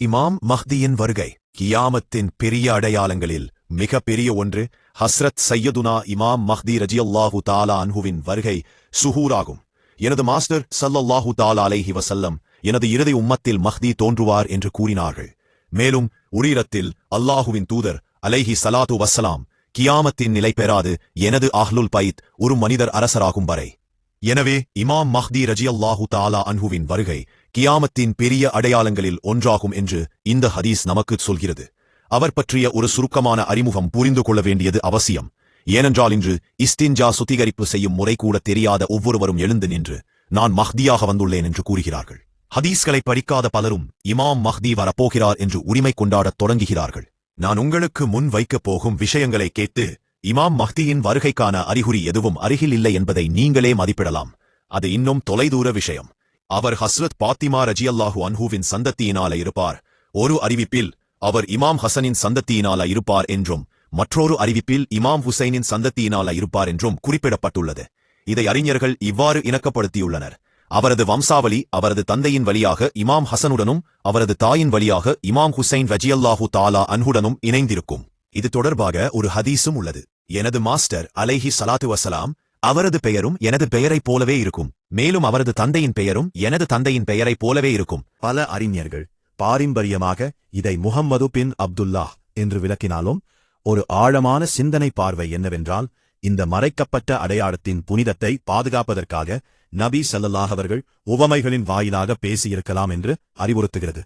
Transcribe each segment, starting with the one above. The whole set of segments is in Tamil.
இமாம் மஹ்தியின் வருகை கியாமத்தின் பெரிய அடையாளங்களில் மிக பெரிய ஒன்று ஹஸ்ரத் சையதுனா இமாம் மஹ்தி ரஜியல்லாஹு தாலா அன்ஹுவின் வருகை சுஹூராகும். எனது மாஸ்டர் ஸல்லல்லாஹு தஆலா அலைஹி வஸல்லம் எனது இறுதி உம்மத்தில் மஹ்தி தோன்றுவார் என்று கூறினார்கள். மேலும் உரீரத்தில் அல்லாஹுவின் தூதர் அலைஹி ஸலாத்து வஸ்ஸலாம் கியாமத்தின் நிலை பெறாது எனது அஹ்லுல் பைத் ஒரு மனிதர் அரசராகும் வரை. எனவே இமாம் மஹ்தி ரஜியல்லாஹு தாலா அன்ஹுவின் வருகை கியாமத்தின் பெரிய அடையாளங்களில் ஒன்றாகும் என்று இந்த ஹதீஸ் நமக்கு சொல்கிறது. அவர் பற்றிய ஒரு சுருக்கமான அறிமுகம் புரிந்து கொள்ள வேண்டியது அவசியம். ஏனென்றால் இன்று இஸ்தின்ஜா சுத்திகரிப்பு செய்யும் முறை கூட தெரியாத ஒவ்வொருவரும் எழுந்து நின்று நான் மஹ்தியாக வந்துள்ளேன் என்று கூறுகிறார்கள். ஹதீஸ்களை படிக்காத பலரும் இமாம் மஹ்தி வரப்போகிறார் என்று உரிமை கொண்டாடத் தொடங்குகிறார்கள். நான் உங்களுக்கு முன் வைக்கப் போகும் விஷயங்களை கேட்டு இமாம் மஹ்தியின் வருகைக்கான அறிகுறி எதுவும் அருகில் இல்லை என்பதை நீங்களே மதிப்பிடலாம். அது இன்னும் தொலைதூர விஷயம். அவர் ஹஸ்ரத் பாத்திமா ரஜியல்லாஹு அன்ஹுவின் சந்ததியினால இருப்பார். ஒரு அறிவிப்பில் அவர் இமாம் ஹசனின் சந்ததியினால இருப்பார் என்றும் மற்றொரு அறிவிப்பில் இமாம் ஹுசைனின் சந்ததியினால இருப்பார் என்றும் குறிப்பிடப்பட்டுள்ளது. இதை அறிஞர்கள் இவ்வாறு இணக்கப்படுத்தியுள்ளனர். அவரது வம்சாவளி அவரது தந்தையின் வழியாக இமாம் ஹசனுடனும் அவரது தாயின் வழியாக இமாம் ஹுசைன் ரஜியல்லாஹு தாலா அன்ஹுடனும் இணைந்திருக்கும். இது தொடர்பாக ஒரு ஹதீஸும் உள்ளது. எனது மாஸ்டர் அலைஹி ஸலாத்து வஸ்ஸலாம் அவரது பெயரும் எனது பெயரைப் போலவே இருக்கும். மேலும் அவரது தந்தையின் பெயரும் எனது தந்தையின் பெயரைப் போலவே இருக்கும். பல அறிஞர்கள் பாரம்பரியமாக இதை முஹம்மது பின் அப்துல்லாஹ் என்று விளக்கினாலும் ஒரு ஆழமான சிந்தனை பார்வை என்னவென்றால், இந்த மறைக்கப்பட்ட அடையாளத்தின் புனிதத்தை பாதுகாப்பதற்காக நபி ஸல்லல்லாஹு அவர்கள் உவமைகளின் வாயிலாக பேசியிருக்கலாம் என்று அறிவுறுத்துகிறது.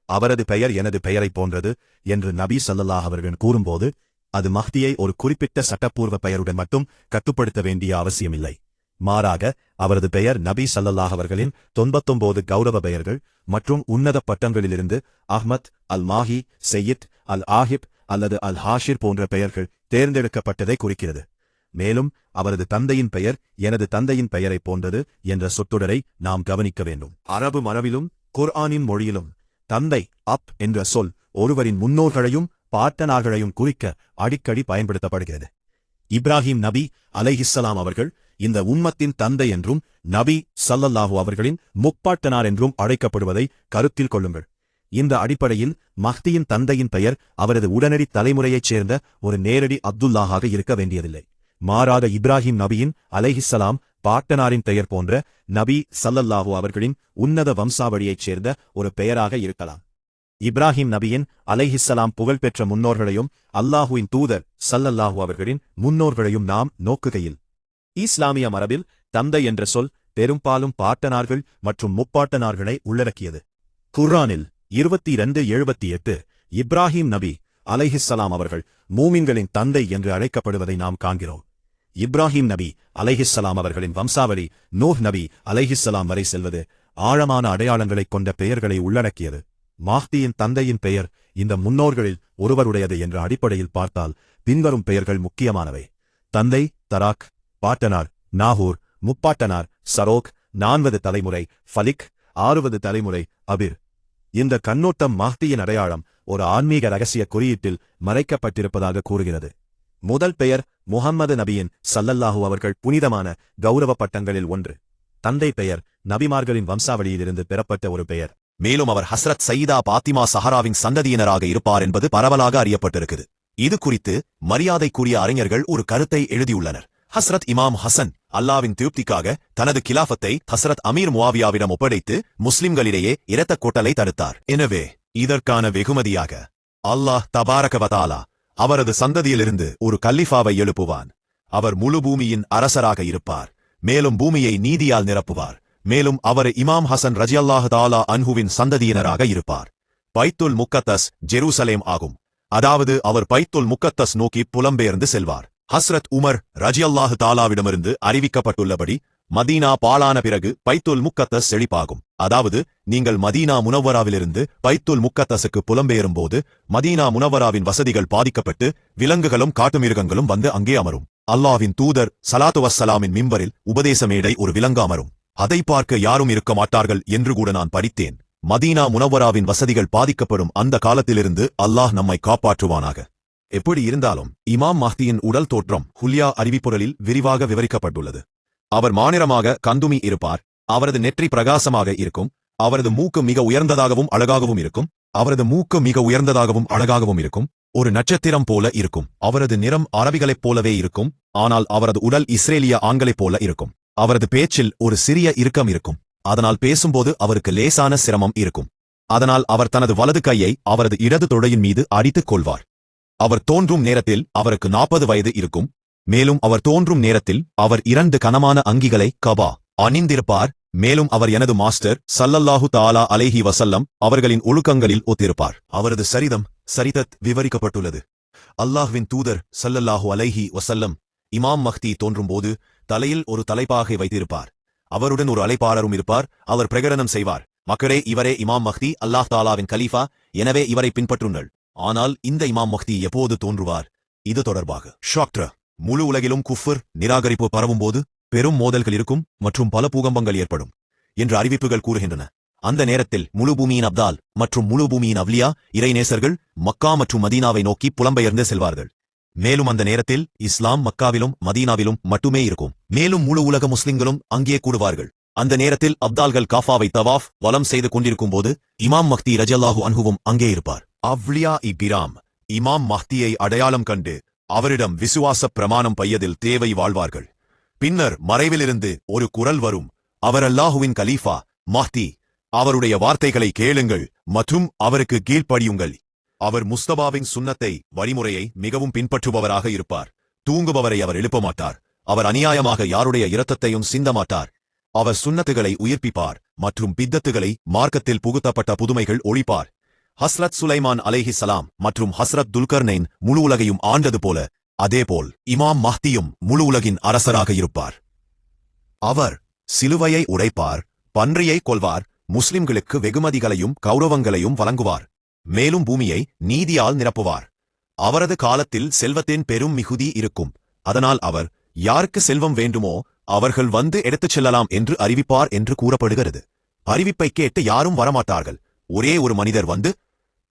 அவரது பெயர் எனது பெயரைப் போன்றது என்று நபி ஸல்லல்லாஹு அவர்கள் கூறும்போது அது மஹ்தியை ஒரு குறிப்பிட்ட சட்டப்பூர்வ பெயருடன் மட்டும் கட்டுப்படுத்த வேண்டிய அவசியமில்லை. மாறாக அவரது பெயர் நபி ஸல்லல்லாஹு அவர்களின் 99 கௌரவ பெயர்கள் மற்றும் உன்னத பட்டங்களிலிருந்து அஹ்மத், அல் மாஹி, செய்யித், அல் ஆஹிப் அல்லது அல் ஹாஷிர் போன்ற பெயர்கள் தேர்ந்தெடுக்கப்பட்டதை குறிக்கிறது. மேலும் அவரது தந்தையின் பெயர் எனது தந்தையின் பெயரைப் போன்றது என்ற சொற்றொடரை நாம் கவனிக்க வேண்டும். அரபு மரபிலும் குர்ஆனின் மொழியிலும் தந்தை அப் என்ற சொல் ஒருவரின் முன்னோர்களையும் பாட்டனார்களையும் குறிக்க அடிக்கடி பயன்படுத்தப்படுகிறது. இப்ராஹிம் நபி அலைஹிஸ்ஸலாம் அவர்கள் இந்த உம்மத்தின் தந்தை என்றும் நபி ஸல்லல்லாஹு அவர்களின் முப்பாட்டனார் என்றும் அழைக்கப்படுவதை கருத்தில் கொள்ளுங்கள். இந்த அடிப்படையில் மஹ்தியின் தந்தையின் பெயர் அவரது உடனடி தலைமுறையைச் சேர்ந்த ஒரு நேரடி அப்துல்லாஹாக இருக்க வேண்டியதில்லை. மாறாக இப்ராஹிம் நபியின் அலைஹிஸ்ஸலாம் பாட்டனாரின் பெயர் போன்ற நபி ஸல்லல்லாஹு அவர்களின் உன்னத வம்சாவளியைச் சேர்ந்த ஒரு பெயராக இருக்கலாம். இப்ராஹிம் நபியின் அலைஹிஸ்ஸலாம் புகழ்பெற்ற முன்னோர்களையும் அல்லாஹுவின் தூதர் ஸல்லல்லாஹு அவர்களின் முன்னோர்களையும் நாம் நோக்குகையில் இஸ்லாமிய மரபில் தந்தை என்ற சொல் பெரும்பாலும் பாட்டனார்கள் மற்றும் முப்பாட்டனார்களை உள்ளடக்கியது. குர்ஆனில் 22:78 இப்ராஹிம் நபி அலைஹிஸ்ஸலாம் அவர்கள் மூமின்களின் தந்தை என்று அழைக்கப்படுவதை நாம் காண்கிறோம். இப்ராஹிம் நபி அலைஹிஸ்ஸலாம் அவர்களின் வம்சாவளி நூஹ் நபி அலைஹிஸ்ஸலாம் வரை செல்வது ஆழமான அடையாளங்களைக் கொண்ட பெயர்களை உள்ளடக்கியது. மஹ்தியின் தந்தையின் பெயர் இந்த முன்னோர்களில் ஒருவருடையது என்ற அடிப்படையில் பார்த்தால் பின்வரும் பெயர்கள் முக்கியமானவை. தந்தை தராக், பாட்டனார் நாகூர், முப்பாட்டனார் சரோக், 4வது தலைமுறை ஃபலிக், 6வது தலைமுறை அபிர். இந்த கண்ணோட்டம் மஹ்தியின் அடையாளம் ஒரு ஆன்மீக இரகசிய குறியீட்டில் மறைக்கப்பட்டிருப்பதாக கூறுகிறது. முதல் பெயர் முஹம்மது நபியின் ஸல்லல்லாஹு அவர்கள் புனிதமான கௌரவ பட்டங்களில் ஒன்று. தந்தை பெயர் நபிமார்களின் வம்சாவளியிலிருந்து பெறப்பட்ட ஒரு பெயர். மேலும் அவர் ஹஸ்ரத் சையீதா பாத்திமா ஸஹராவின் சந்ததியினராக இருப்பார் என்பது பரவலாக அறியப்பட்டிருக்கிறது. இது குறித்து மரியாதைக்குரிய அறிஞர்கள் ஒரு கருத்தை எழுதியுள்ளனர். ஹஸ்ரத் இமாம் ஹசன் அல்லாவின் திருப்திக்காக தனது கிலாஃபத்தை ஹஸ்ரத் அமீர் முஆவியாவிடம் ஒப்படைத்து முஸ்லிம்களிடையே இரத்தக் கொட்டலை தடுத்தார். எனவே இதற்கான வெகுமதியாக அல்லாஹ் தபாரக வ தஆலா அவரது சந்ததியிலிருந்து ஒரு கல்லிஃபாவை எழுப்புவான். அவர் முழு பூமியின் அரசராக இருப்பார். மேலும் பூமியை நீதியால் நிரப்புவார். மேலும் அவர் இமாம் ஹசன் ரஜியல்லாஹு தஆலா அன்ஹுவின் சந்ததியினராக இருப்பார். பைத்துல் முக்கத்தஸ் ஜெருசலேம் ஆகும். அதாவது அவர் பைத்துல் முக்கத்தஸ் நோக்கி புலம்பெயர்ந்து செல்வார். ஹஸ்ரத் உமர் ரஜியல்லாஹு தஆலாவிடமிருந்து அறிவிக்கப்பட்டுள்ளபடி மதீனா பாழான பிறகு பைத்துல் முக்கத்தஸ் செழிப்பாகும். அதாவது நீங்கள் மதீனா முனவ்வராவிலிருந்து பைத்துல் முக்கத்தஸுக்கு புலம்பெயரும்போது மதீனா முனவ்வராவின் வசதிகள் பாதிக்கப்பட்டு விலங்குகளும் காட்டுமிருகங்களும் வந்து அங்கே அமரும். அல்லாஹ்வின் தூதர் ஸலாத்து வஸ்ஸலாமின் மிம்பரில் உபதேச மேடை ஒரு விலங்கு அமரும். அதை பார்க்க யாரும் இருக்க மாட்டார்கள் என்று கூட நான் படித்தேன். மதீனா முனவ்வராவின் வசதிகள் பாதிக்கப்படும் அந்த காலத்திலிருந்து அல்லாஹ் நம்மை காப்பாற்றுவானாக. எப்படி இருந்தாலும் இமாம் மஹ்தியின் உடல் தோற்றம் ஹுல்யா அறிவிப்புரலில் விரிவாக விவரிக்கப்பட்டுள்ளது. அவர் மாநிறமாக கந்துமி இருப்பார். அவரது நெற்றி பிரகாசமாக இருக்கும். அவரது மூக்கு மிக உயர்ந்ததாகவும் அழகாகவும் இருக்கும். அவரது மூக்கு மிக உயர்ந்ததாகவும் அழகாகவும் இருக்கும். ஒரு நட்சத்திரம் போல இருக்கும். அவரது நிறம் அரபிகளைப் போலவே இருக்கும். ஆனால் அவரது உடல் இஸ்ரேலிய ஆண்களைப் போல இருக்கும். அவரது பேச்சில் ஒரு சிறிய இறுக்கம் இருக்கும். அதனால் பேசும்போது அவருக்கு லேசான சிரமம் இருக்கும். அதனால் அவர் தனது வலது கையை அவரது இடது தொடையின் மீது அடித்துக் கொள்வார். அவர் தோன்றும் நேரத்தில் அவருக்கு 40 வயது இருக்கும். மேலும் அவர் தோன்றும் நேரத்தில் அவர் 2 கனமான அங்கிகளை கபா அணிந்திருப்பார். மேலும் அவர் எனது மாஸ்டர் ஸல்லல்லாஹு தஆலா அலைஹி வஸல்லம் அவர்களின் ஒழுக்கங்களில் ஒத்திருப்பார். அவரது சரிதத் விவரிக்கப்பட்டுள்ளது. அல்லாஹ்வின் தூதர் ஸல்லல்லாஹு அலைஹி வஸல்லம் இமாம் மஹ்தி தோன்றும்போது தலையில் ஒரு தலைப்பாகை வைத்திருப்பார். அவருடன் ஒரு அழைப்பாளரும் இருப்பார். அவர் பிரகடனம் செய்வார், மக்களே, இவரே இமாம் மஹ்தி, அல்லாஹ் தாலாவின் கலீஃபா, எனவே இவரை பின்பற்றுங்கள். ஆனால் இந்த இமாம் மஹ்தி எப்போது தோன்றுவார்? இது தொடர்பாக ஷாக்ட்ர முழு உலகிலும் குஃபர் நிராகரிப்பு பரவும்போது பெரும் மோதல்கள் இருக்கும் மற்றும் பல பூகம்பங்கள் ஏற்படும் என்று அறிவிப்புகள் கூறுகின்றன. அந்த நேரத்தில் முழு பூமியின் அப்தால் மற்றும் முழு பூமியின் அவ்லியா இறைநேசர்கள் மக்கா மற்றும் மதீனாவை நோக்கி புலம்பெயர்ந்து செல்வார்கள். மேலும் அந்த நேரத்தில் இஸ்லாம் மக்காவிலும் மதீனாவிலும் மட்டுமே இருக்கும். மேலும் முழு உலக முஸ்லிம்களும் அங்கே கூடுவார்கள். அந்த நேரத்தில் அப்தால்கள் காஃபாவை தவாஃப் வலம் செய்து கொண்டிருக்கும் போது இமாம் மஹ்தி ரஜியல்லாஹு அன்ஹுவும் அங்கே இருப்பார். அவ்லியா இபிராம் இமாம் மஹ்தியை அடையாளம் கண்டு அவரிடம் விசுவாச பிரமாணம் பையதில் தேவை வாழ்வார்கள். பின்னர் மறைவிலிருந்து ஒரு குரல் வரும், அவர் அல்லாஹுவின் கலீஃபா மஹ்தி, அவருடைய வார்த்தைகளை கேளுங்கள் மற்றும் அவருக்கு கீழ்ப்படியுங்கள். அவர் முஸ்தபாவின் சுன்னத்தை வழிமுறையை மிகவும் பின்பற்றுபவராக இருப்பார். தூங்குபவரை அவர் எழுப்ப மாட்டார். அவர் அநியாயமாக யாருடைய இரத்தத்தையும் சிந்தமாட்டார். அவர் சுன்னத்துகளை உயிர்ப்பிப்பார் மற்றும் பித்தத்துகளை மார்க்கத்தில் புகுத்தப்பட்ட புதுமைகள் ஒழிப்பார். ஹஸ்ரத் சுலைமான் அலைஹிஸ்ஸலாம் மற்றும் ஹஸ்ரத் துல்கர்னைன் முழு உலகையும் ஆண்டது போல, அதேபோல் இமாம் மஹ்தியும் முழு உலகின் அரசராக இருப்பார். அவர் சிலுவையை உடைப்பார், பன்றியை கொல்வார், முஸ்லிம்களுக்கு வெகுமதிகளையும் கௌரவங்களையும் வழங்குவார். மேலும் பூமியை நீதியால் நிரப்புவார். அவரது காலத்தில் செல்வத்தின் பெரும் மிகுதி இருக்கும். அதனால் அவர் யாருக்கு செல்வம் வேண்டுமோ அவர்கள் வந்து எடுத்துச் செல்லலாம் என்று அறிவிப்பார் என்று கூறப்படுகிறது. அறிவிப்பை கேட்டு யாரும் வரமாட்டார்கள். ஒரே ஒரு மனிதர் வந்து,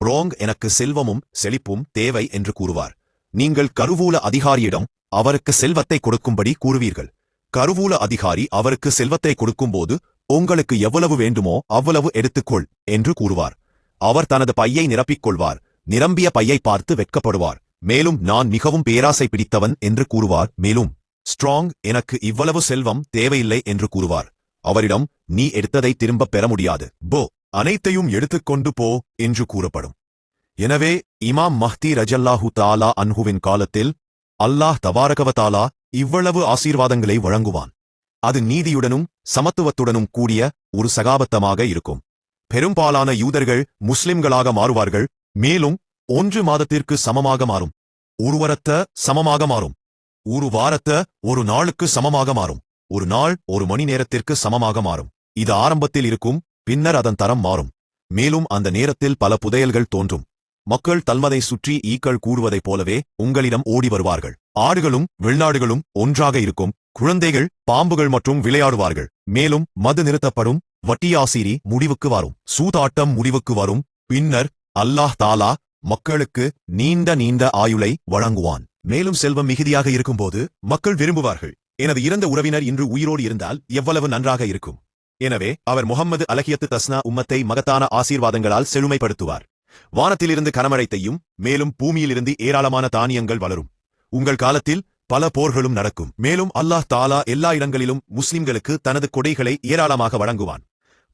ரோங், எனக்கு செல்வமும் செழிப்பும் தேவை என்று கூறுவார். நீங்கள் கருவூல அதிகாரியிடம் அவருக்கு செல்வத்தை கொடுக்கும்படி கூறுவீர்கள். கருவூல அதிகாரி அவருக்கு செல்வத்தை கொடுக்கும்போது, உங்களுக்கு எவ்வளவு வேண்டுமோ அவ்வளவு எடுத்துக்கொள் என்று கூறுவார். அவர் தனது பையை நிரப்பிக் கொள்வார். நிரம்பிய பையை பார்த்து வெட்கப்படுவார். மேலும் நான் மிகவும் பேராசை பிடித்தவன் என்று கூறுவார். மேலும் ஸ்ட்ராங், எனக்கு இவ்வளவு செல்வம் தேவையில்லை என்று கூறுவார். அவரிடம், நீ எடுத்ததை திரும்பப் பெற முடியாது, போ, அனைத்தையும் எடுத்துக்கொண்டு போ என்று கூறப்படும். எனவே இமாம் மஹ்தி ரஜல்லாஹு தாலா அன்ஹுவின் காலத்தில் அல்லாஹ் தபாரகவதாலா இவ்வளவு ஆசீர்வாதங்களை வழங்குவான். அது நீதியுடனும் சமத்துவத்துடனும் கூடிய ஒரு சகாபத்தமாக இருக்கும். பெரும்பாலான யூதர்கள் முஸ்லிம்களாக மாறுவார்கள். மேலும் 1 மாதத்திற்கு சமமாக மாறும். ஒரு வாரத்த சமமாக மாறும். ஒரு வாரத்த ஒரு நாளுக்கு சமமாக மாறும். ஒரு நாள் ஒரு மணி நேரத்திற்கு சமமாக மாறும். இது ஆரம்பத்தில் இருக்கும், பின்னர் அதன் தரம் மாறும். மேலும் அந்த நேரத்தில் பல புதையல்கள் தோன்றும். மக்கள் தல்மதை சுற்றி ஈக்கள் கூடுவதைப் போலவே உங்களிடம் ஓடி வருவார்கள். ஆடுகளும் வெளிநாடுகளும் ஒன்றாக இருக்கும். குழந்தைகள் பாம்புகள் மற்றும் விளையாடுவார்கள். மேலும் மது நிறுத்தப்படும். வட்டியாசிரி முடிவுக்கு வரும். சூதாட்டம் முடிவுக்கு வரும். பின்னர் அல்லாஹ் தாலா மக்களுக்கு நீண்ட ஆயுளை வழங்குவான். மேலும் செல்வம் மிகுதியாக இருக்கும்போது மக்கள் விரும்புவார்கள், எனது இறந்த உறவினர் இன்று உயிரோடு இருந்தால் எவ்வளவு நன்றாக இருக்கும். எனவே அவர் முஹம்மது அலஹியத்து தஸ்னா உம்மத்தை மகத்தான ஆசீர்வாதங்களால் செழுமைப்படுத்துவார். வானத்திலிருந்து கனமழைத்தையும் மேலும் பூமியிலிருந்து ஏராளமான தானியங்கள் வளரும். உங்கள் காலத்தில் பல போர்களும் நடக்கும். மேலும் அல்லாஹ் தாலா எல்லா இடங்களிலும் முஸ்லிம்களுக்கு தனது கொடைகளை ஏராளமாக வழங்குவான்.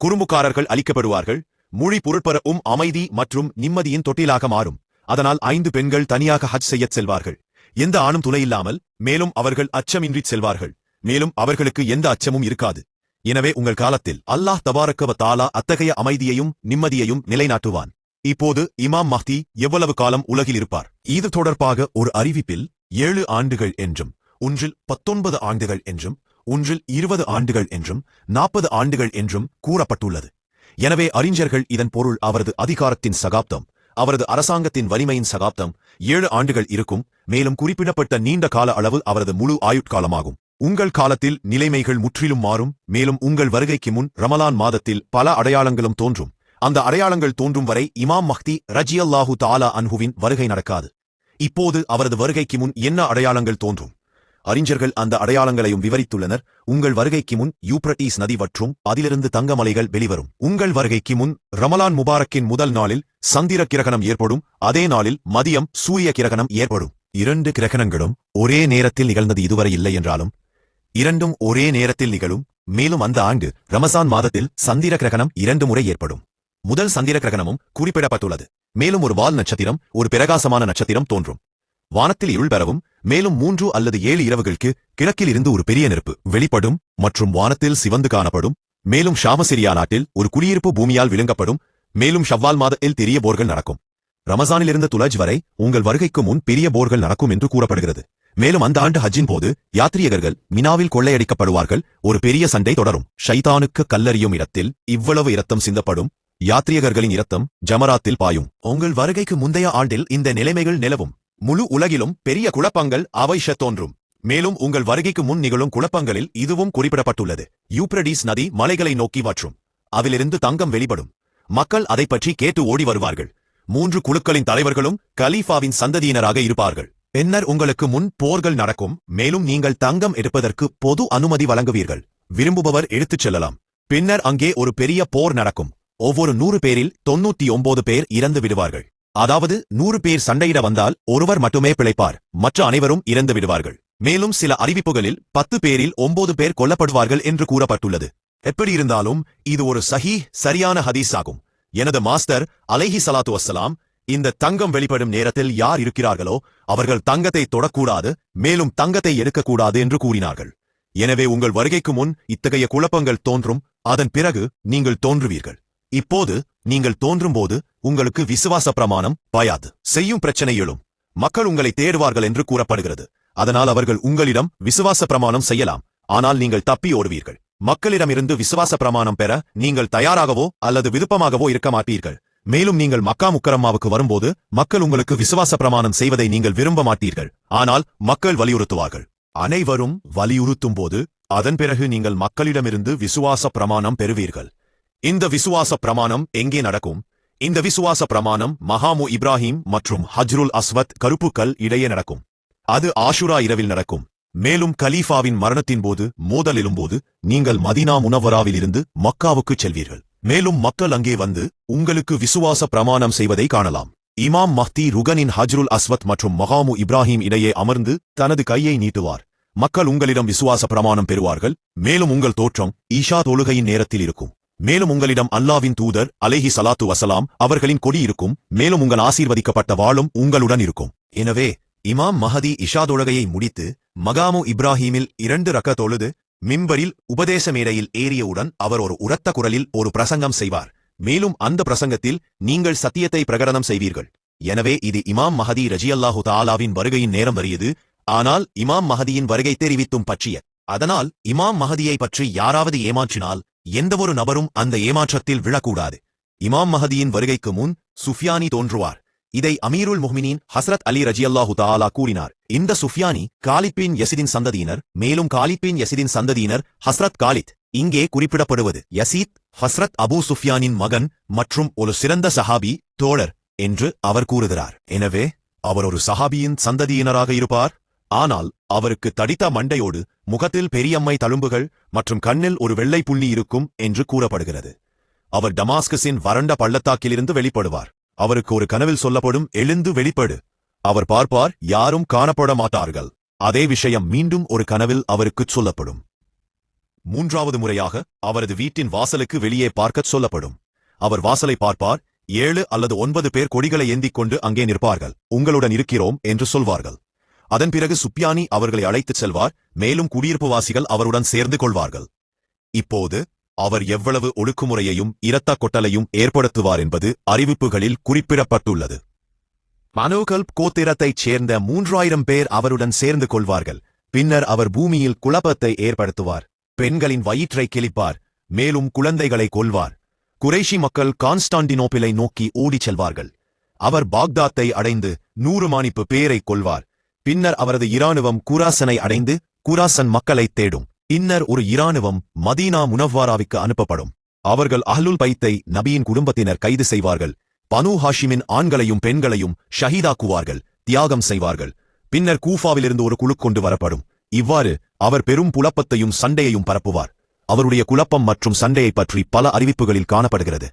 குறும்புக்காரர்கள் அழிக்கப்படுவார்கள். மொழி பொருட்பரவும் அமைதி மற்றும் நிம்மதியின் தொட்டிலாக மாறும். அதனால் 5 பெண்கள் தனியாக ஹஜ் செய்யச் செல்வார்கள். எந்த ஆணும் துணையில்லாமல். மேலும் அவர்கள் அச்சமின்றி செல்வார்கள். மேலும் அவர்களுக்கு எந்த அச்சமும் இருக்காது. எனவே உங்கள் காலத்தில் அல்லாஹ் தபாரக வ தஆலா அத்தகைய அமைதியையும் நிம்மதியையும் நிலைநாட்டுவான். இப்போது இமாம் மஹ்தி எவ்வளவு காலம் உலகில் இருப்பார்? இது தொடர்பாக ஒரு அறிவிப்பில் 7 ஆண்டுகள் என்றும், ஒன்றில் 19 ஆண்டுகள் என்றும், ஒன்றில் 20 ஆண்டுகள் என்றும், 40 ஆண்டுகள் என்றும் கூறப்பட்டுள்ளது. எனவே அறிஞர்கள் இதன் பொருள் அவரது அதிகாரத்தின் சகாப்தம், அவரது அரசாங்கத்தின் வலிமையின் சகாப்தம் 7 ஆண்டுகள் இருக்கும். மேலும் குறிப்பிடப்பட்ட நீண்ட கால அளவு அவரது முழு ஆயுட்காலமாகும். உங்கள் காலத்தில் நிலைமைகள் முற்றிலும் மாறும். மேலும் உங்கள் வருகைக்கு முன் ரமலான் மாதத்தில் பல அடையாளங்களும் தோன்றும். அந்த அடையாளங்கள் தோன்றும் வரை இமாம் மஹ்தி ரஜியல்லாஹு தஆலா அன்ஹுவின் வருகை நடக்காது. இப்போது அவரது வருகைக்கு முன் என்ன அடையாளங்கள் தோன்றும்? அறிஞர்கள் அந்த அடையாளங்களையும் விவரித்துள்ளனர். உங்கள் வருகைக்கு முன் யூப்ரட்டீஸ் நதி வற்றும், அதிலிருந்து தங்கமலைகள் வெளிவரும். உங்கள் வருகைக்கு முன் ரமலான் முபாரக்கின் முதல் நாளில் சந்திர கிரகணம் ஏற்படும். அதே நாளில் மதியம் சூரிய கிரகணம் ஏற்படும். 2 கிரகணங்களும் ஒரே நேரத்தில் நிகழ்ந்தது இதுவரை இல்லை என்றாலும் இரண்டும் ஒரே நேரத்தில் நிகழும். மேலும் அந்த ஆண்டு ரமசான் மாதத்தில் சந்திர கிரகணம் 2 முறை ஏற்படும். முதல் சந்திர கிரகணமும் குறிப்பிடப்பட்டுள்ளது. மேலும் ஒரு வால் நட்சத்திரம், ஒரு பிரகாசமான நட்சத்திரம் தோன்றும். வானத்தில் இருள் பெறவும், மேலும் 3 அல்லது 7 இரவுகளுக்கு கிழக்கில் இருந்து ஒரு பெரிய நெருப்பு வெளிப்படும் மற்றும் வானத்தில் சிவந்து காணப்படும். மேலும் ஷாமசிரியா நாட்டில் ஒரு குடியிருப்பு பூமியால் விழுங்கப்படும். மேலும் ஷவ்வால் மாதத்தில் பெரிய போர்கள் நடக்கும். ரமசானிலிருந்து துலஜ் வரை உங்கள் வருகைக்கு முன் பெரிய போர்கள் நடக்கும் என்று கூறப்படுகிறது. மேலும் அந்த ஆண்டு ஹஜ்ஜின் போது யாத்ரீகர்கள் மினாவில் கொள்ளையடிக்கப்படுவார்கள். ஒரு பெரிய சண்டை தொடரும். ஷைத்தானுக்கு கல்லறியும் இடத்தில் இவ்வளவு இரத்தம் சிந்தப்படும். யாத்ரீகர்களின் இரத்தம் ஜமராத்தில் பாயும். உங்கள் வருகைக்கு முந்தைய ஆண்டில் இந்த நிலைமைகள் நிலவும். முழு உலகிலும் பெரிய குழப்பங்கள் அவைஷ தோன்றும். மேலும் உங்கள் வருகைக்கு முன் நிகழும் குழப்பங்களில் இதுவும் குறிப்பிடப்பட்டுள்ளது. யூப்ரடீஸ் நதி மலைகளை நோக்கி வற்றும். அதிலிருந்து தங்கம் வெளிப்படும். மக்கள் அதை பற்றி கேட்டு ஓடி வருவார்கள். 3 குழுக்களின் தலைவர்களும் கலீஃபாவின் சந்ததியினராக இருப்பார்கள். பின்னர் உங்களுக்கு முன் போர்கள் நடக்கும். மேலும் நீங்கள் தங்கம் எடுப்பதற்கு பொது அனுமதி வழங்குவீர்கள். விரும்புபவர் எடுத்துச் செல்லலாம். பின்னர் அங்கே ஒரு பெரிய போர் நடக்கும். ஒவ்வொரு 100 பேரில் 99 பேர் இறந்து விடுவார்கள். அதாவது 100 பேர் சண்டையிட வந்தால் ஒருவர் மட்டுமே பிழைப்பார், மற்ற அனைவரும் இறந்து விடுவார்கள். மேலும் சில அறிவிப்புகளில் 10 பேரில் 9 பேர் கொல்லப்படுவார்கள் என்று கூறப்பட்டுள்ளது. எப்படியிருந்தாலும் இது ஒரு சரியான ஹதீஸ் ஆகும். எனது மாஸ்டர் அலைஹி ஸலாத்து வஸ்ஸலாம் இந்த தங்கம் வெளிப்படும் நேரத்தில் யார் இருக்கிறார்களோ அவர்கள் தங்கத்தை தொடக்கூடாது, மேலும் தங்கத்தை எடுக்கக்கூடாது என்று கூறினார்கள். எனவே உங்கள் வருகைக்கு முன் இத்தகைய குழப்பங்கள் தோன்றும். அதன் பிறகு நீங்கள் தோன்றுவீர்கள். இப்போது நீங்கள் தோன்றும்போது உங்களுக்கு விசுவாச பிரமாணம் பயாது செய்யும் பிரச்சனை எழும். மக்கள் உங்களை தேடுவார்கள் என்று கூறப்படுகிறது. அதனால் அவர்கள் உங்களிடம் விசுவாச பிரமாணம் செய்யலாம். ஆனால் நீங்கள் தப்பி ஓடுவீர்கள். மக்களிடமிருந்து விசுவாச பிரமாணம் பெற நீங்கள் தயாராகவோ அல்லது விருப்பமாகவோ இருக்க மாட்டீர்கள். மேலும் நீங்கள் மக்கா முக்கரம்மாவுக்கு வரும்போது மக்கள் உங்களுக்கு விசுவாச பிரமாணம் செய்வதை நீங்கள் விரும்ப மாட்டீர்கள். ஆனால் மக்கள் வலியுறுத்துவார்கள். அனைவரும் வலியுறுத்தும் போது அதன் பிறகு நீங்கள் மக்களிடமிருந்து விசுவாச பிரமாணம் பெறுவீர்கள். இந்த விசுவாச பிரமாணம் எங்கே நடக்கும்? இந்த விசுவாச பிரமாணம் மகாமு இப்ராஹிம் மற்றும் ஹஜ்ருல் அஸ்வத் கருப்புக்கல் இடையே நடக்கும். அது ஆஷுரா இரவில் நடக்கும். மேலும் கலீஃபாவின் மரணத்தின் போது மோதல் எழும்போது நீங்கள் மதீனா முனவராவில் இருந்து மக்காவுக்குச் செல்வீர்கள். மேலும் மக்கள் அங்கே வந்து உங்களுக்கு விசுவாச பிரமாணம் செய்வதை காணலாம். இமாம் மஹ்தி ருகனின் ஹஜ்ருல் அஸ்வத் மற்றும் மகாமு இப்ராஹிம் இடையே அமர்ந்து தனது கையை நீட்டுவார். மக்கள் உங்களிடம் விசுவாச பிரமாணம் பெறுவார்கள். மேலும் உங்கள் தோற்றம் ஈஷா தொழுகையின் நேரத்தில் இருக்கும். மேலும் உங்களிடம் அல்லாவின் தூதர் அலைஹி ஸலாத்து வஸலாம் அவர்களின் கொடி இருக்கும். மேலும் உங்கள் ஆசீர்வதிக்கப்பட்ட வாளும் உங்களுடன் இருக்கும். எனவே இமாம் மஹதி இஷா தொழுகையை முடித்து மகாமு இப்ராஹீமில் 2 ரக்க தொழுது மிம்பரில் உபதேச மேடையில் ஏறியவுடன் அவர் ஒரு உரத்த குரலில் ஒரு பிரசங்கம் செய்வார். மேலும் அந்த பிரசங்கத்தில் நீங்கள் சத்தியத்தை பிரகடனம் செய்வீர்கள். எனவே இது இமாம் மஹதி ரஜியல்லாஹு தஆலாவின் வருகையின் நேரம் வரியது. ஆனால் இமாம் மஹதியின் வருகை தெரிவித்தும் பற்றிய. அதனால் இமாம் மஹதியை பற்றி யாராவது ஏமாற்றினால் எந்தவொரு நபரும் அந்த ஏமாற்றத்தில் விழக்கூடாது. இமாம் மஹதியின் வருகைக்கு முன் சுஃபியானி தோன்றுவார். இதை அமீருல் முஹ்மினீன் ஹஸ்ரத் அலி ரஜியல்லாஹு தஆலா கூறினார். இந்த சுஃபியானி காலித் பின் யஸீதின் சந்ததியினர். மேலும் காலித் பின் யஸீதின் சந்ததியினர் ஹஸ்ரத் காலித். இங்கே குறிப்பிடப்படுவது யஸீத் ஹஸ்ரத் அபூ சுஃபியானின் மகன் மற்றும் ஒரு சிறந்த சஹாபி தோழர் என்று அவர் கூறுகிறார். எனவே அவர் ஒரு சஹாபியின் சந்ததியினராக இருப்பார். ஆனால் அவருக்கு தடித்த மண்டையோடு முகத்தில் பெரியம்மை தழும்புகள் மற்றும் கண்ணில் ஒரு வெள்ளை புள்ளி இருக்கும் என்று கூறப்படுகிறது. அவர் டமாஸ்கஸின் வறண்ட பள்ளத்தாக்கிலிருந்து வெளிப்படுவார். அவருக்கு ஒரு கனவில் சொல்லப்படும், எழுந்து வெளிப்படு. அவர் பார்ப்பார், யாரும் காணப்பட மாட்டார்கள். அதே விஷயம் மீண்டும் ஒரு கனவில் அவருக்குச் சொல்லப்படும். 3வது முறையாக அவரது வீட்டின் வாசலுக்கு வெளியே பார்க்கச் சொல்லப்படும். அவர் வாசலை பார்ப்பார். 7 அல்லது 9 பேர் கொடிகளை ஏந்திக் கொண்டு அங்கே நிற்பார்கள். உங்களுடன் இருக்கிறோம் என்று சொல்வார்கள். அதன் பிறகு சுப்யானி அவர்களை அழைத்துச் செல்வார். மேலும் குடியிருப்புவாசிகள் அவருடன் சேர்ந்து கொள்வார்கள். இப்போது அவர் எவ்வளவு ஒடுக்குமுறையையும் இரத்த கொட்டலையும் ஏற்படுத்துவார் என்பது அறிவிப்புகளில் குறிப்பிடப்பட்டுள்ளது. மனோகல்ப் கோத்திரத்தைச் சேர்ந்த 3000 பேர் அவருடன் சேர்ந்து கொள்வார்கள். பின்னர் அவர் பூமியில் குழப்பத்தை ஏற்படுத்துவார். பெண்களின் வயிற்றை கிழிப்பார். மேலும் குழந்தைகளை கொல்வார். குறைஷி மக்கள் கான்ஸ்டாண்டினோப்பிலை நோக்கி ஓடிச் செல்வார்கள். அவர் பாக்தாத்தை அடைந்து 100 மானிப்பு பேரை கொல்வார். பின்னர் அவரது இராணுவம் குராசனை அடைந்து குராசன் மக்களைத் தேடும். பின்னர் ஒரு இராணுவம் மதீனா முனவ்வாராவுக்கு அனுப்பப்படும். அவர்கள் அஹ்லுல் பைத்தை நபியின் குடும்பத்தினர் கைது செய்வார்கள். பனூ ஹாஷிமின் ஆண்களையும் பெண்களையும் ஷஹீதாக்குவார்கள், தியாகம் செய்வார்கள். பின்னர் கூஃபாவிலிருந்து ஒரு குழு கொண்டு வரப்படும். இவ்வாறு அவர் பெரும் புலப்பத்தையும் சண்டையையும் பரப்புவார். அவருடைய குழப்பம் மற்றும் சண்டையைப் பற்றி பல அறிவிப்புகளில் காணப்படுகிறது.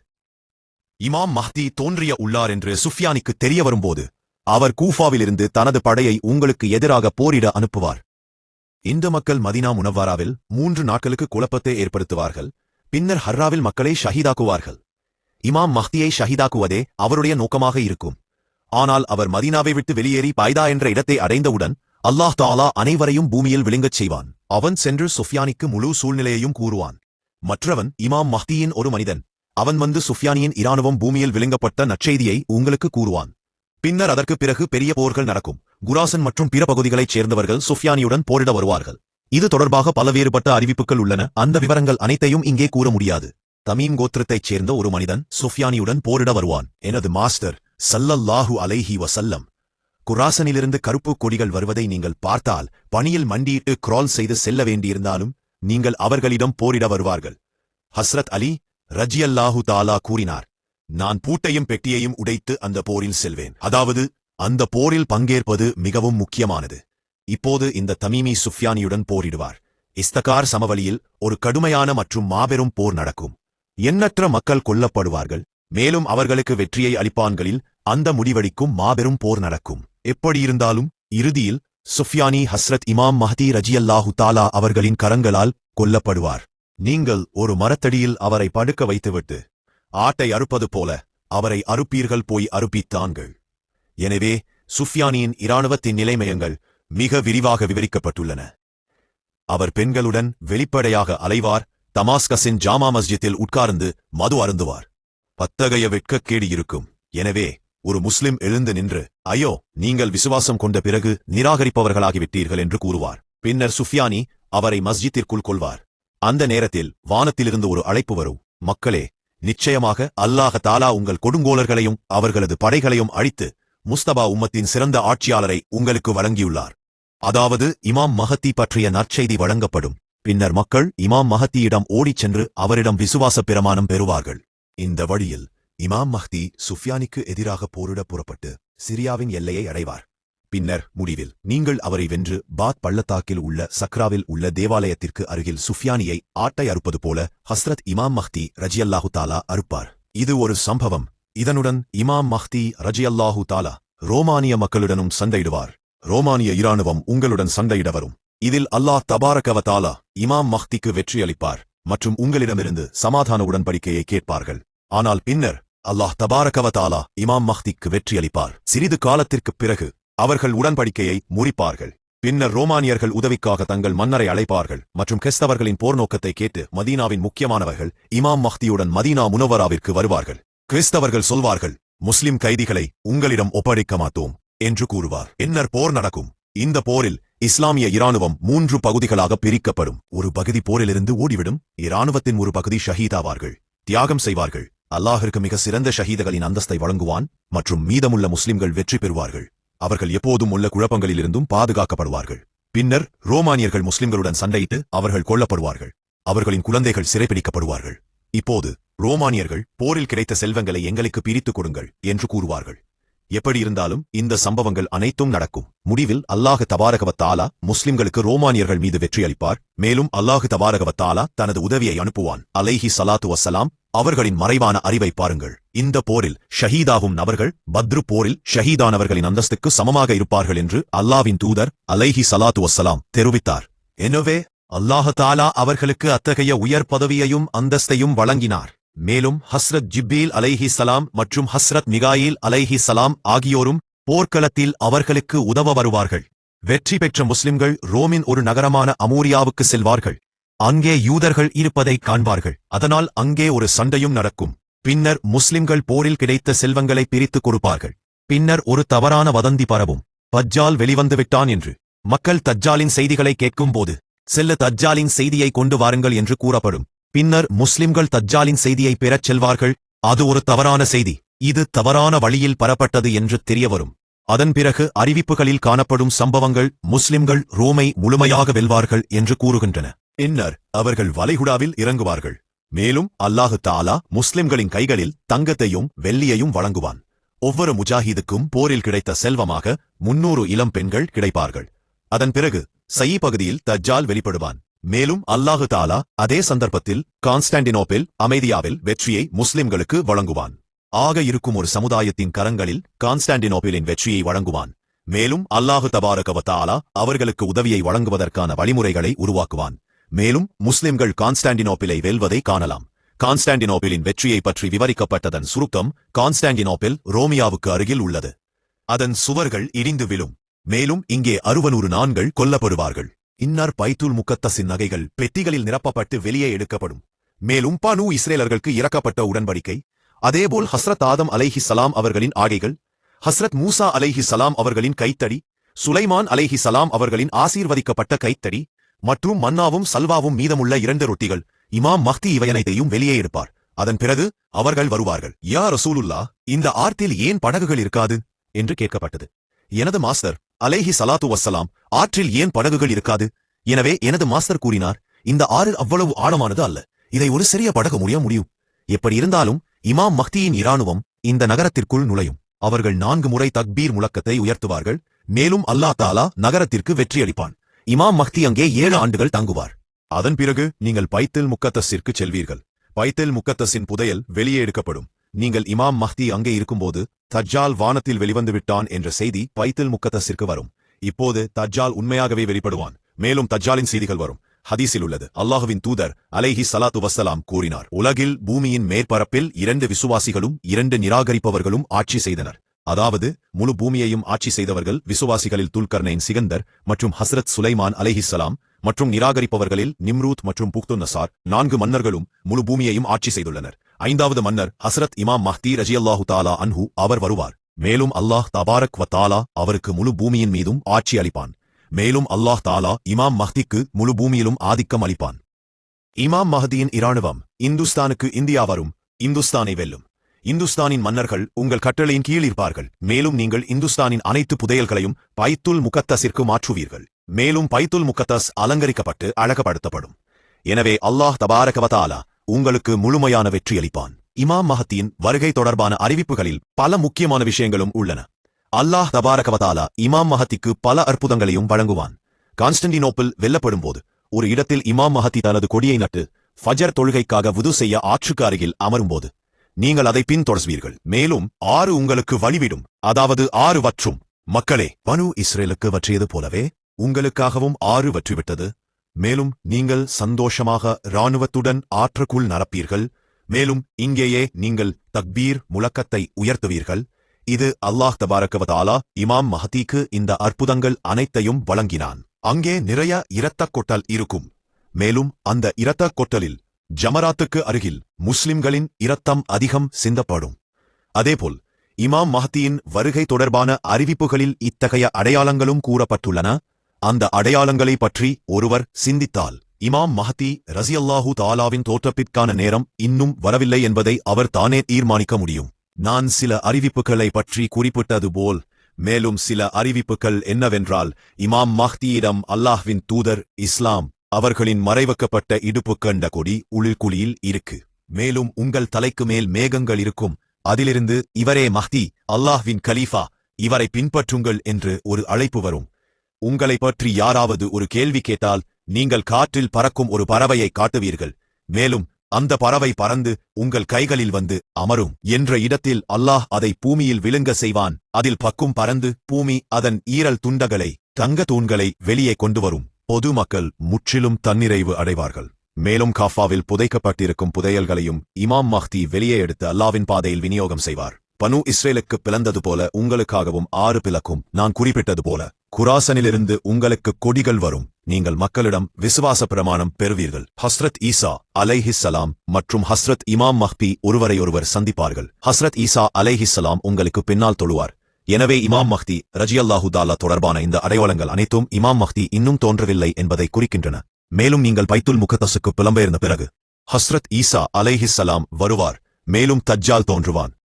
இமாம் மஹ்தி தோன்றிய உள்ளார் என்று சுஃப்யானுக்கு தெரிய வரும்போது அவர் கூஃபாவிலிருந்து தனது படையை உங்களுக்கு எதிராக போரிட அனுப்புவார். இந்த மக்கள் மதீனா முனவ்வராவில் 3 நாட்களுக்கு குழப்பத்தை ஏற்படுத்துவார்கள். பின்னர் ஹர்ராவில் மக்களை ஷஹீதாக்குவார்கள். இமாம் மஹ்தியை ஷஹீதாக்குவதே அவருடைய நோக்கமாக இருக்கும். ஆனால் அவர் மதீனாவை விட்டு வெளியேறி பாய்தா என்ற இடத்தை அடைந்தவுடன் அல்லாஹ் தஆலா அனைவரையும் பூமியில் விழுங்கச் செய்வான். அவன் சென்று சுஃப்யானுக்கு முழு சூழ்நிலையையும் கூறுவான். மற்றவன் இமாம் மஹ்தியின் ஒரு மனிதன். அவன் வந்து சுஃப்யானியின் இராணுவம் பூமியில் விழுங்கப்பட்ட நற்செய்தியை உங்களுக்கு கூறுவான். பின்னர் அதற்கு பிறகு பெரிய போர்கள் நடக்கும். குராசன் மற்றும் பிற பகுதிகளைச் சேர்ந்தவர்கள் சுஃப்யானியுடன் போரிட வருவார்கள். இது தொடர்பாக பல வேறுபட்ட அறிவிப்புகள் உள்ளன. அந்த விவரங்கள் அனைத்தையும் இங்கே கூற முடியாது. தமீம் கோத்திரத்தைச் சேர்ந்த ஒரு மனிதன் சுஃப்யானியுடன் போரிட வருவான். எனது மாஸ்டர் ஸல்லல்லாஹு அலைஹி வஸல்லம் குராசனிலிருந்து கருப்பு கொடிகள் வருவதை நீங்கள் பார்த்தால் பணியில் மண்டியிட்டு கிரால் செய்து செல்ல வேண்டியிருந்தாலும் நீங்கள் அவர்களிடம் போரிட வருவார்கள். ஹஸ்ரத் அலி ரஜியல்லாஹு தாலா கூறினார், நான் பூட்டையும் பெட்டியையும் உடைத்து அந்த போரில் செல்வேன். அதாவது அந்த போரில் பங்கேற்பது மிகவும் முக்கியமானது. இப்போது இந்த தமீமி சுஃப்யானியுடன் போரிடுவார். இஸ்தகார் சமவெளியில் ஒரு கடுமையான மற்றும் மாபெரும் போர் நடக்கும். எண்ணற்ற மக்கள் கொல்லப்படுவார்கள். மேலும் அவர்களுக்கு வெற்றியை அளிப்பான்களில் அந்த முடிவடிக்கும் மாபெரும் போர் நடக்கும். எப்படியிருந்தாலும் இறுதியில் சுஃப்யானி ஹஸ்ரத் இமாம் மஹ்தி ரஜியல்லாஹு தாலா அவர்களின் கரங்களால் கொல்லப்படுவார். நீங்கள் ஒரு மரத்தடியில் அவரை படுக்க வைத்துவிட்டு ஆட்டை அறுப்பது போல அவரை அறுப்பீர்கள், போய் அறுப்பித்தான்கள். எனவே சுஃப்யானியின் இராணுவத்தின் நிலைமையங்கள் மிக விரிவாக விவரிக்கப்பட்டுள்ளன. அவர் பெண்களுடன் வெளிப்படையாக அலைவார். தமாஸ்கஸின் ஜாமா மஸ்ஜித்தில் உட்கார்ந்து மது அருந்துவார். அத்தகைய வெட்கக்கேடு இருக்கும். எனவே ஒரு முஸ்லிம் எழுந்து நின்று, ஐயோ, நீங்கள் விசுவாசம் கொண்ட பிறகு நிராகரிப்பவர்களாகிவிட்டீர்கள் என்று கூறுவார். பின்னர் சுஃப்யானி அவரை மஸ்ஜித்திற்குள் கொள்வார். அந்த நேரத்தில் வானத்திலிருந்து ஒரு அழைப்பு வரும். மக்களே, நிச்சயமாக அல்லாஹ் தாலா உங்கள் கொடுங்கோலர்களையும் அவர்களது படைகளையும் அழித்து முஸ்தபா உம்மத்தின் சிறந்த ஆட்சியாளரை உங்களுக்கு வழங்கியுள்ளார். அதாவது இமாம் மஹதி பற்றிய நற்செய்தி வழங்கப்படும். பின்னர் மக்கள் இமாம் மஹதியிடம் ஓடிச் சென்று அவரிடம் விசுவாச பிரமாணம் பெறுவார்கள். இந்த வழியில் இமாம் மஹ்தி சுஃப்யானுக்கு எதிராக போரிட புறப்பட்டு சிரியாவின் எல்லையை அடைவார். பின்னர் முடிவில் நீங்கள் அவரை வென்று பாத் பள்ளத்தாக்கில் உள்ள சக்ராவில் உள்ள தேவாலயத்திற்கு அருகில் சுஃப்யானியை ஆட்டை அறுப்பது போல ஹஸ்ரத் இமாம் மஹ்தி ரஜியல்லாஹு தாலா அறுப்பார். இது ஒரு சம்பவம். இதனுடன் இமாம் மஹ்தி ரஜியல்லாஹு தாலா ரோமானிய மக்களுடனும் சண்டையிடுவார். ரோமானிய இராணுவம் உங்களுடன் சண்டையிட வரும். இதில் அல்லாஹ் தபாரக வ தஆலா இமாம் மஹ்திக்கு வெற்றியளிப்பார் மற்றும் உங்களிடமிருந்து சமாதான உடன்படிக்கையை கேட்பார்கள். ஆனால் பின்னர் அல்லாஹ் தபாரக வ தஆலா இமாம் மஹ்திக்கு வெற்றியளிப்பார். சிறிது காலத்திற்குப் பிறகு அவர்கள் உடன்படிக்கையை முறிப்பார்கள். பின்னர் ரோமானியர்கள் உதவிக்காக தங்கள் மன்னரை அழைப்பார்கள் மற்றும் கிறிஸ்தவர்களின் போர் நோக்கத்தை கேட்டு மதீனாவின் முக்கியமானவர்கள் இமாம் மஹ்தியுடன் மதீனா முனவராவிற்கு வருவார்கள். கிறிஸ்தவர்கள் சொல்வார்கள், முஸ்லிம் கைதிகளை உங்களிடம் ஒப்படைக்க மாட்டோம் என்று கூறுவார். பின்னர் போர் நடக்கும். இந்த போரில் இஸ்லாமிய இராணுவம் 3 பகுதிகளாக பிரிக்கப்படும். ஒரு பகுதி போரிலிருந்து ஓடிவிடும். இராணுவத்தின் ஒரு பகுதி ஷஹீதாவார்கள், தியாகம் செய்வார்கள். அல்லாஹிற்கு மிக சிறந்த ஷஹீதகளின் அந்தஸ்தை வழங்குவான் மற்றும் மீதமுள்ள முஸ்லிம்கள் வெற்றி பெறுவார்கள். அவர்கள் எப்போதும் உள்ள குழப்பங்களிலிருந்தும் பாதுகாக்கப்படுவார்கள். பின்னர் ரோமானியர்கள் முஸ்லிம்களுடன் சண்டையிட்டு அவர்கள் கொல்லப்படுவார்கள். அவர்களின் குழந்தைகள் சிறைப்பிடிக்கப்படுவார்கள். இப்போது ரோமானியர்கள் போரில் கிடைத்த செல்வங்களை எங்களுக்கு பிரித்துக் கொடுங்கள் என்று கூறுவார்கள். எப்படியிருந்தாலும் இந்த சம்பவங்கள் அனைத்தும் நடக்கும். முடிவில் அல்லாஹ் தபாரக வ தஆலா முஸ்லிம்களுக்கு ரோமானியர்கள் மீது வெற்றியளிப்பார். மேலும் அல்லாஹ் தபாரக வ தஆலா தனது உதவியை அனுப்புவான். அலைஹி ஸலாத்து வஸ்ஸலாம். அவர்களின் மறைவான அறிவை பாருங்கள். இந்த போரில் ஷஹீதாகும் நபர்கள் பத்ரு போரில் ஷஹீதானவர்களின் அந்தஸ்துக்கு சமமாக இருப்பார்கள் என்று அல்லாஹ்வின் தூதர் அலைஹி ஸலாத்து வஸ்ஸலாம் தெரிவித்தார். எனவே அல்லாஹ் தஆலா அவர்களுக்கு அத்தகைய உயர் பதவியையும் அந்தஸ்தையும் வழங்கினார். மேலும் ஹஸ்ரத் ஜிப்ரீல் அலைஹி ஸலாம் மற்றும் ஹஸ்ரத் மிகாயில் அலைஹி ஸலாம் ஆகியோரும் போர்க்களத்தில் அவர்களுக்கு உதவ வருவார்கள். வெற்றி பெற்ற முஸ்லிம்கள் ரோமின் ஒரு நகரமான அமூரியாவுக்கு செல்வார்கள். அங்கே யூதர்கள் இருப்பதை காண்பார்கள். அதனால் அங்கே ஒரு சண்டையும் நடக்கும். பின்னர் முஸ்லிம்கள் போரில் கிடைத்த செல்வங்களை பிரித்துக் கொடுப்பார்கள். பின்னர் ஒரு தவறான வதந்தி பரவும். தஜ்ஜால் வெளிவந்துவிட்டான் என்று. மக்கள் தஜ்ஜாலின் செய்திகளை கேட்கும்போது செல்ல தஜ்ஜாலின் செய்தியை கொண்டு வாருங்கள் என்று கூறப்படும். பின்னர் முஸ்லிம்கள் தஜ்ஜாலின் செய்தியை பெறச் செல்வார்கள். அது ஒரு தவறான செய்தி. இது தவறான வழியில் பரப்பட்டது என்று தெரியவரும். அதன் பிறகு அறிவிப்புகளில் காணப்படும் சம்பவங்கள் முஸ்லிம்கள் ரோமை முழுமையாக வெல்வார்கள் என்று கூறுகின்றன. பின்னர் அவர்கள் வளைகுடாவில் இறங்குவார்கள். மேலும் அல்லாஹ் தஆலா முஸ்லிம்களின் கைகளில் தங்கத்தையும் வெள்ளியையும் வழங்குவான். ஒவ்வொரு முஜாஹிதுக்கும் போரில் கிடைத்த செல்வமாக 300 இளம் பெண்கள் கிடைப்பார்கள். அதன் பிறகு சயீ பகுதியில் தஜ்ஜால் வெளிப்படுவான். மேலும் அல்லாஹு தாலா அதே சந்தர்ப்பத்தில் கான்ஸ்டாண்டினோப்பில் அமைதியாவில் வெற்றியை முஸ்லிம்களுக்கு வழங்குவான். ஆக இருக்கும் ஒரு சமுதாயத்தின் கரங்களில் கான்ஸ்டாண்டினோப்பிலின் வெற்றியை வழங்குவான். மேலும் அல்லாஹு தபாரக வ தஆலா அவர்களுக்கு உதவியை வழங்குவதற்கான வழிமுறைகளை உருவாக்குவான். மேலும் முஸ்லிம்கள் கான்ஸ்டாண்டினோப்பிலை வெல்வதை காணலாம். கான்ஸ்டாண்டினோப்பிலின் வெற்றியை பற்றி விவரிக்கப்பட்டதன் சுருக்கம்: கான்ஸ்டாண்டினோப்பில் ரோமியாவுக்கு அருகில் உள்ளது. அதன் சுவர்கள் இடிந்து விழும். மேலும் இங்கே 600 நான்கள் கொல்லப்படுவார்கள். இன்னார் பைத்துல் முக்கத்தஸின் நகைகள் பெட்டிகளில் நிரப்பப்பட்டு வெளியே எடுக்கப்படும். மேலும் பனூ இஸ்ரேலர்களுக்கு இறக்கப்பட்ட உடன்படிக்கை, அதேபோல் ஹஸ்ரத் ஆதம் அலைஹிஸ்ஸலாம் அவர்களின் ஆகைகள், ஹஸ்ரத் மூசா அலைஹிஸ்ஸலாம் அவர்களின் கைத்தடி, சுலைமான் அலைஹிஸ்ஸலாம் அவர்களின் ஆசீர்வதிக்கப்பட்ட கைத்தடி மற்றும் மன்னாவும் சல்வாவும் மீதமுள்ள 2 ரொட்டிகள், இமாம் மஹ்தி இவையனைத்தையும் வெளியே எடுப்பார். அதன் பிறகு அவர்கள் வருவார்கள். யா ரசூலுல்லாஹ், இந்த ஆற்றில் ஏன் படகுகள் இருக்காது என்று கேட்கப்பட்டது. எனது மாஸ்டர் அலைஹி ஸலாத்து வஸ்ஸலாம், ஆற்றில் ஏன் படகுகள் இருக்காது? எனவே எனது மாஸ்டர் கூறினார், இந்த ஆறு அவ்வளவு ஆழமானது அல்ல, இதை ஒரு சிறிய படகு முடியும். எப்படி இருந்தாலும் இமாம் மஹ்தியின் இராணுவம் இந்த நகரத்திற்குள் நுழையும். அவர்கள் 4 முறை தக்பீர் முழக்கத்தை உயர்த்துவார்கள். மேலும் அல்லாஹ் தஆலா நகரத்திற்கு வெற்றியளிப்பான். இமாம் மஹ்தி அங்கே 7 ஆண்டுகள் தங்குவார். அதன் பிறகு நீங்கள் பைத்துல் முக்கத்தஸிற்கு செல்வீர்கள். பைத்துல் முக்கத்தஸின் புதையல் வெளியே எடுக்கப்படும். நீங்கள் இமாம் மஹ்தி அங்கே இருக்கும்போது தஜ்ஜால் வானத்தில் வெளிவந்து விட்டான் என்ற செய்தி பைத்துல் முக்கத்தஸிற்கு வரும். இப்போது தஜ்ஜால் உண்மையாகவே வெளிப்படுவான். மேலும் தஜ்ஜாலின் செய்திகள் வரும். ஹதீஸில் உள்ளது, அல்லாஹுவின் தூதர் அலைஹி ஸலாத்து வஸ்ஸலாம் கூறினார், உலகில் பூமியின் மேற்பரப்பில் 2 விசுவாசிகளும் 2 நிராகரிப்பவர்களும் ஆட்சி செய்தனர். அதாவது முழு பூமியையும் ஆட்சி செய்தவர்கள் விசுவாசிகளில் துல்கர்னைன் சிகந்தர் மற்றும் ஹஸ்ரத் சுலைமான் அலைஹிஸ்ஸலாம், மற்றும் நிராகரிப்பவர்களில் நிம்ரூத் மற்றும் புக்துன்னசார் 4 மன்னர்களும் முழு பூமியையும் ஆட்சி செய்துள்ளனர். 5வது மன்னர் ஹஸ்ரத் இமாம் மஹ்தி ரஜியல்லாஹு தஆலா அன்ஹு அவர் வருவார். மேலும் அல்லாஹ் தபாரக் வ தஆலா அவருக்கு முழு பூமியின் மீதும் ஆட்சி அளிப்பான். மேலும் அல்லாஹ் தஆலா இமாம் மஹ்திக்கு முழு பூமியிலும் ஆதிக்கம் அளிப்பான். இமாம் மஹ்தியின் இராணுவம் இந்துஸ்தானுக்கு இந்தியா வரும். இந்துஸ்தானை வெல்லும். இந்துஸ்தானின் மன்னர்கள் உங்கள் கட்டளையின் கீழ் இருப்பார்கள். மேலும் நீங்கள் இந்துஸ்தானின் அனைத்து புதையல்களையும் பைத்துல் முக்கத்தஸிற்கு மாற்றுவீர்கள். மேலும் பைத்துல் முக்கத்தஸ் அலங்கரிக்கப்பட்டு அழகுபடுத்தப்படும். எனவே அல்லாஹ் தபாரக வ தஆலா உங்களுக்கு முழுமையான வெற்றியளிப்பான். இமாம் மஹ்தியின் வருகை தொடர்பான அறிவிப்புகளில் பல முக்கியமான விஷயங்களும் உள்ளன. அல்லாஹ் தபாரக வ தஆலா இமாம் மஹ்திக்கு பல அற்புதங்களையும் வழங்குவான். கான்ஸ்டன்டினோப்பிள் வெல்லப்படும்போது ஒரு இடத்தில் இமாம் மஹ்தி தனது கொடியை நட்டு ஃபஜர் தொழுகைக்காக வுது செய்ய ஆற்றுக்கு அருகில் அமரும்போது நீங்கள் அதை பின்தொடர்வீர்கள். மேலும் 6 உங்களுக்கு வழிவிடும், அதாவது 6 வற்றும். மக்களே, பனூ இஸ்ரேலுக்கு வற்றியது போலவே உங்களுக்காகவும் 6 வற்றிவிட்டது. மேலும் நீங்கள் சந்தோஷமாக இராணுவத்துடன் ஆற்றுக்குள் நடப்பீர்கள். மேலும் இங்கேயே நீங்கள் தக்பீர் முழக்கத்தை உயர்த்துவீர்கள். இது அல்லாஹ் தபாரக வ தஆலா இமாம் மஹ்திக்கு இந்த அற்புதங்கள் அனைத்தையும் வழங்கினான். அங்கே நிறைய இரத்தக் கொட்டல் இருக்கும். மேலும் அந்த இரத்தக் கொட்டலில் ஜமராத்துக்கு அருகில் முஸ்லிம்களின் இரத்தம் அதிகம் சிந்தப்படும். அதேபோல் இமாம் மஹ்தியின் வருகை தொடர்பான அறிவிப்புகளில் இத்தகைய அடையாளங்களும் கூறப்பட்டுள்ளன. அந்த அடையாளங்களை பற்றி ஒருவர் சிந்தித்தால் இமாம் மஹ்தி ரஸியல்லாஹு தஆலாவின் தோற்றத்திற்கான நேரம் இன்னும் வரவில்லை என்பதை அவர் தானே தீர்மானிக்க முடியும். நான் சில அறிவிப்புகளை பற்றி குறிப்பிட்டது போல் மேலும் சில அறிவிப்புகள் என்னவென்றால், இமாம் மஹ்தியிடம் அல்லாஹ்வின் தூதர் இஸ்லாம் அவர்களின் மறைவைக்கப்பட்ட இடுப்பு கண்ட கொடி உள்குழியில் இருக்கு. மேலும் உங்கள் தலைக்கு மேல் மேகங்கள் இருக்கும். அதிலிருந்து இவரே மஹ்தி, அல்லாஹ்வின் கலீஃபா, இவரை பின்பற்றுங்கள் என்று ஒரு அழைப்பு வரும். உங்களை பற்றி யாராவது ஒரு கேள்வி கேட்டால் நீங்கள் காற்றில் பறக்கும் ஒரு பறவையை காட்டுவீர்கள். மேலும் அந்த பறவை பறந்து உங்கள் கைகளில் வந்து அமரும். என்ற இடத்தில் அல்லாஹ் அதை பூமியில் விழுங்க செய்வான். அதில் பக்கும் பறந்து பூமி அதன் ஈரல் துண்டகளை தங்க தூண்களை வெளியே கொண்டு வரும். பொதுமக்கள் முற்றிலும் தன்னிறைவு அடைவார்கள். மேலும் காஃபாவில் புதைக்கப்பட்டிருக்கும் புதையல்களையும் இமாம் மஹ்தி வெளியே எடுத்து அல்லாவின் பாதையில் விநியோகம் செய்வார். பனூ இஸ்ரேலுக்கு பிளந்தது போல உங்களுக்காகவும் 6 பிளக்கும். நான் குறிப்பிட்டது போல குராசனிலிருந்து உங்களுக்கு கொடிகள் வரும். நீங்கள் மக்களிடம் விசுவாச பிரமாணம் பெறுவீர்கள். ஹஸ்ரத் ஈசா அலைஹிஸ்ஸலாம் மற்றும் ஹஸ்ரத் இமாம் மஹ்தி ஒருவரையொருவர் சந்திப்பார்கள். ஹஸ்ரத் ஈசா அலைஹிஸ்ஸலாம் உங்களுக்கு பின்னால் தொழுவார். எனவே இமாம் மஹ்தி ரஜியல்லாஹு தஆலா தொடர்பான இந்த அடையாளங்கள் அனைத்தும் இமாம் மஹ்தி இன்னும் தோன்றவில்லை என்பதை குறிக்கின்றன. மேலும் நீங்கள் பைத்துல் முகத்தஸுக்கு புலம்பெயர்ந்த பிறகு ஹஸ்ரத் ஈசா அலைஹிஸ்ஸலாம் வருவார். மேலும் தஜ்ஜால் தோன்றுவான்.